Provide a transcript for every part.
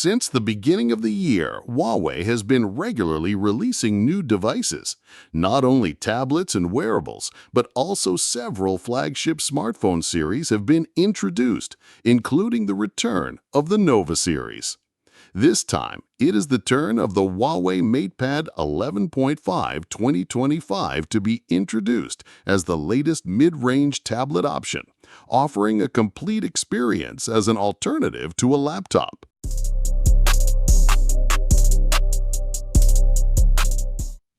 Since the beginning of the year, Huawei has been regularly releasing new devices, not only tablets and wearables, but also several flagship smartphone series have been introduced, including the return of the Nova series. This time, it is the turn of the Huawei MatePad 11.5 2025 to be introduced as the latest mid-range tablet option, offering a complete experience as an alternative to a laptop.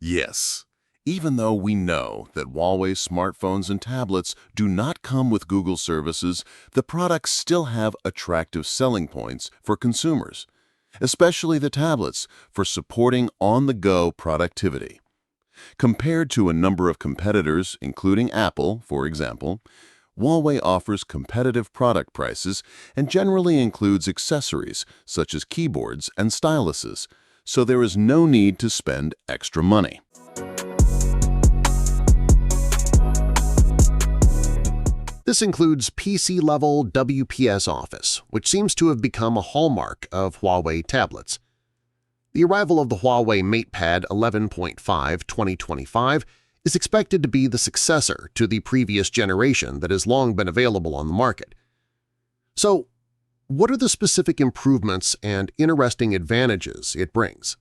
Yes, even though we know that Huawei smartphones and tablets do not come with Google services, the products still have attractive selling points for consumers, especially the tablets, for supporting on-the-go productivity. Compared to a number of competitors, including Apple, for example, Huawei offers competitive product prices and generally includes accessories such as keyboards and styluses, so there is no need to spend extra money. This includes PC-level WPS Office, which seems to have become a hallmark of Huawei tablets. The arrival of the Huawei MatePad 11.5 2025 is expected to be the successor to the previous generation that has long been available on the market. So, what are the specific improvements and interesting advantages it brings?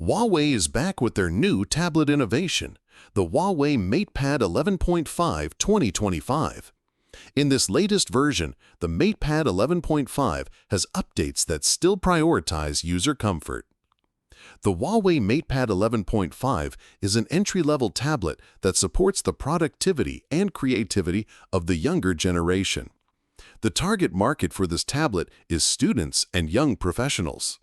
Huawei is back with their new tablet innovation, the Huawei MatePad 11.5 2025. In this latest version, the MatePad 11.5 has updates that still prioritize user comfort. The Huawei MatePad 11.5 is an entry-level tablet that supports the productivity and creativity of the younger generation. The target market for this tablet is students and young professionals.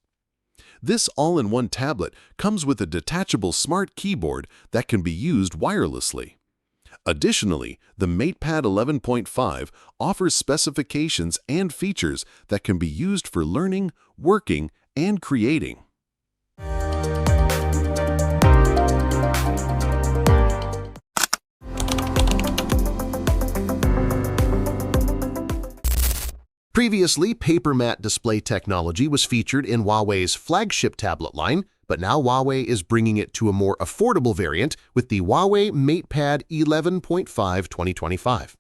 This all-in-one tablet comes with a detachable smart keyboard that can be used wirelessly. Additionally, the MatePad 11.5 offers specifications and features that can be used for learning, working, and creating. Previously, PaperMatte display technology was featured in Huawei's flagship tablet line, but now Huawei is bringing it to a more affordable variant with the Huawei MatePad 11.5 2025.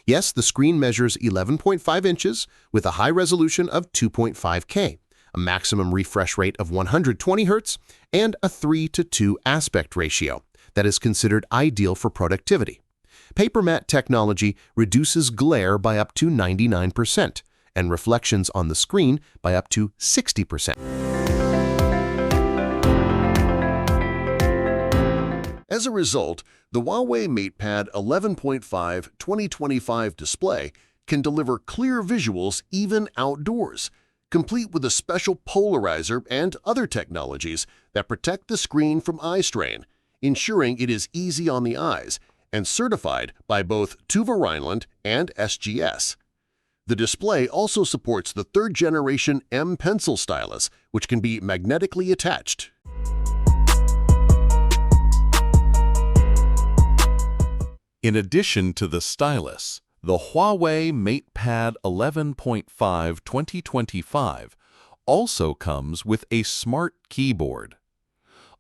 Yes, the screen measures 11.5 inches with a high resolution of 2.5K, a maximum refresh rate of 120 Hz, and a 3:2 aspect ratio that is considered ideal for productivity. PaperMatte technology reduces glare by up to 99% and reflections on the screen by up to 60%. As a result, the Huawei MatePad 11.5 2025 display can deliver clear visuals even outdoors, complete with a special polarizer and other technologies that protect the screen from eye strain, ensuring it is easy on the eyes and certified by both Tuva Rheinland and SGS. The display also supports the third-generation M Pencil stylus, which can be magnetically attached. In addition to the stylus, the Huawei MatePad 11.5 2025 also comes with a smart keyboard.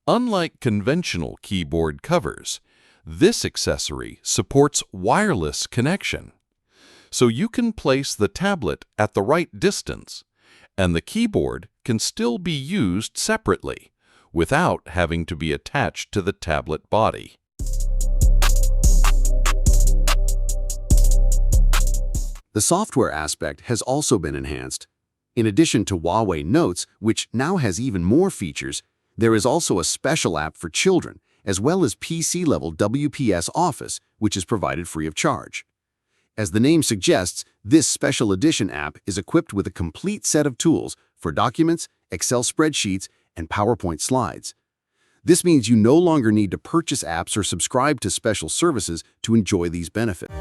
Unlike conventional keyboard covers, this accessory supports wireless connection, so you can place the tablet at the right distance, and the keyboard can still be used separately without having to be attached to the tablet body. The software aspect has also been enhanced. In addition to Huawei Notes, which now has even more features, there is also a special app for children, as well as PC-level WPS Office, which is provided free of charge. As the name suggests, this special edition app is equipped with a complete set of tools for documents, Excel spreadsheets, and PowerPoint slides. This means you no longer need to purchase apps or subscribe to special services to enjoy these benefits.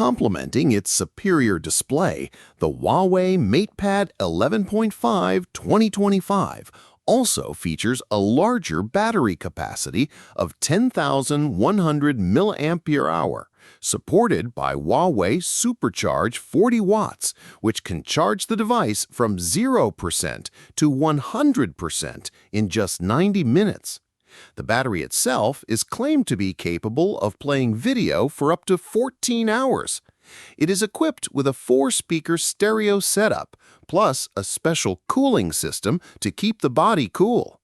Complementing its superior display, the Huawei MatePad 11.5 2025 also features a larger battery capacity of 10,100 mAh, supported by Huawei Supercharge 40 watts, which can charge the device from 0% to 100% in just 90 minutes. The battery itself is claimed to be capable of playing video for up to 14 hours. It is equipped with a 4-speaker stereo setup, plus a special cooling system to keep the body cool.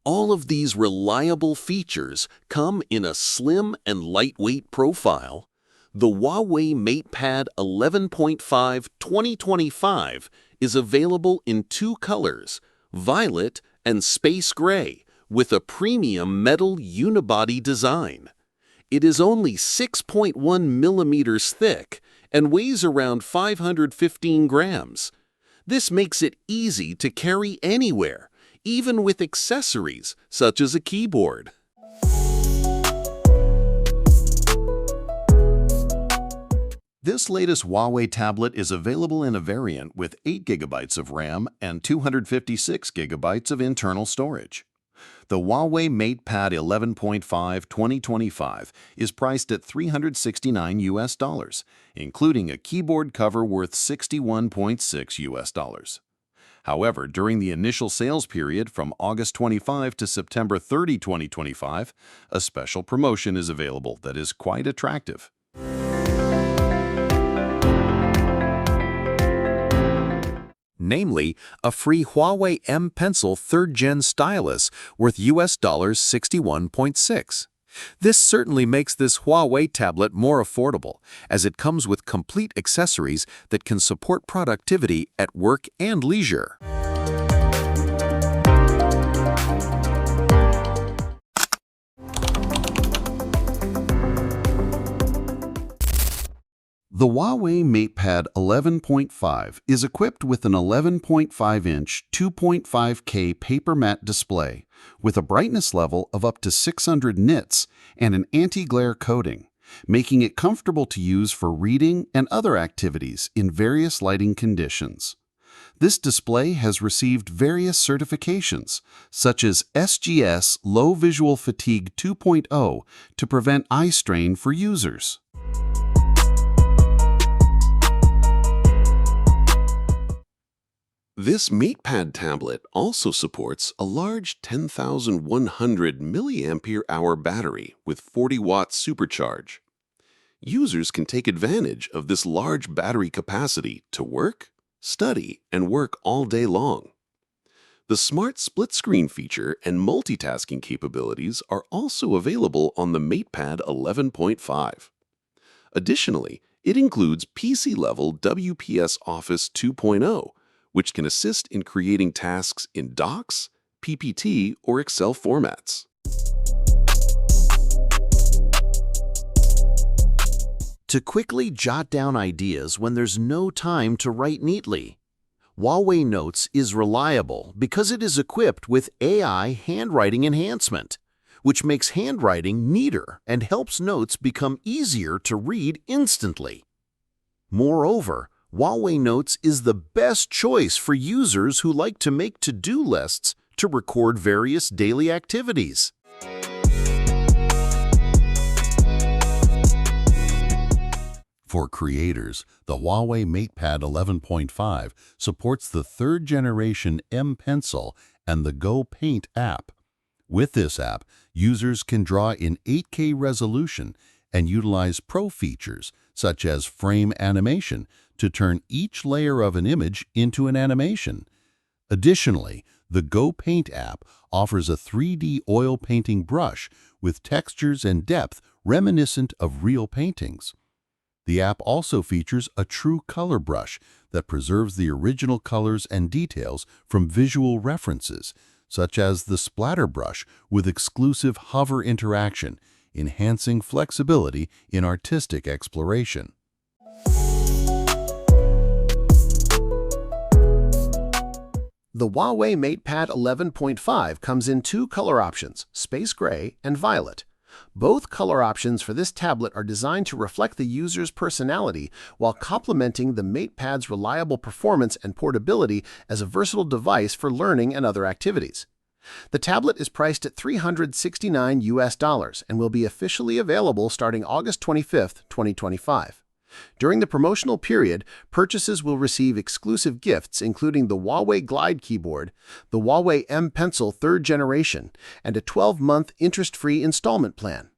All of these reliable features come in a slim and lightweight profile. The Huawei MatePad 11.5 2025 is available in 2 colors, violet and space gray, with a premium metal unibody design. It is only 6.1 millimeters thick and weighs around 515 grams. This makes it easy to carry anywhere, even with accessories such as a keyboard. This latest Huawei tablet is available in a variant with 8 GB of RAM and 256 GB of internal storage. The Huawei MatePad 11.5 2025 is priced at $369, including a keyboard cover worth $61.6. However, during the initial sales period from August 25 to September 30, 2025, a special promotion is available that is quite attractive. Namely, a free Huawei M Pencil 3rd Gen stylus worth $61.6. This certainly makes this Huawei tablet more affordable, as it comes with complete accessories that can support productivity at work and leisure. The Huawei MatePad 11.5 is equipped with an 11.5-inch 2.5K PaperMatte display with a brightness level of up to 600 nits and an anti-glare coating, making it comfortable to use for reading and other activities in various lighting conditions. This display has received various certifications, such as SGS Low Visual Fatigue 2.0 to prevent eye strain for users. This MatePad tablet also supports a large 10,100 mAh battery with 40-watt supercharge. Users can take advantage of this large battery capacity to work, study, and work all day long. The smart split-screen feature and multitasking capabilities are also available on the MatePad 11.5. Additionally, it includes PC-level WPS Office 2.0, which can assist in creating tasks in Docs, PPT, or Excel formats. To quickly jot down ideas when there's no time to write neatly. Huawei Notes is reliable because it is equipped with AI handwriting enhancement, which makes handwriting neater and helps notes become easier to read instantly. Moreover, Huawei Notes is the best choice for users who like to make to-do lists to record various daily activities. For creators, the Huawei MatePad 11.5 supports the 3rd generation M Pencil and the Go Paint app. With this app, users can draw in 8K resolution and utilize pro features such as frame animation to turn each layer of an image into an animation. Additionally, the Go Paint app offers a 3D oil painting brush with textures and depth reminiscent of real paintings. The app also features a true color brush that preserves the original colors and details from visual references, such as the splatter brush with exclusive hover interaction, enhancing flexibility in artistic exploration. The Huawei MatePad 11.5 comes in two color options, space gray and violet. Both color options for this tablet are designed to reflect the user's personality while complementing the MatePad's reliable performance and portability as a versatile device for learning and other activities. The tablet is priced at $369 and will be officially available starting August 25, 2025. During the promotional period, purchases will receive exclusive gifts including the Huawei Glide keyboard, the Huawei M Pencil 3rd generation, and a 12-month interest-free installment plan.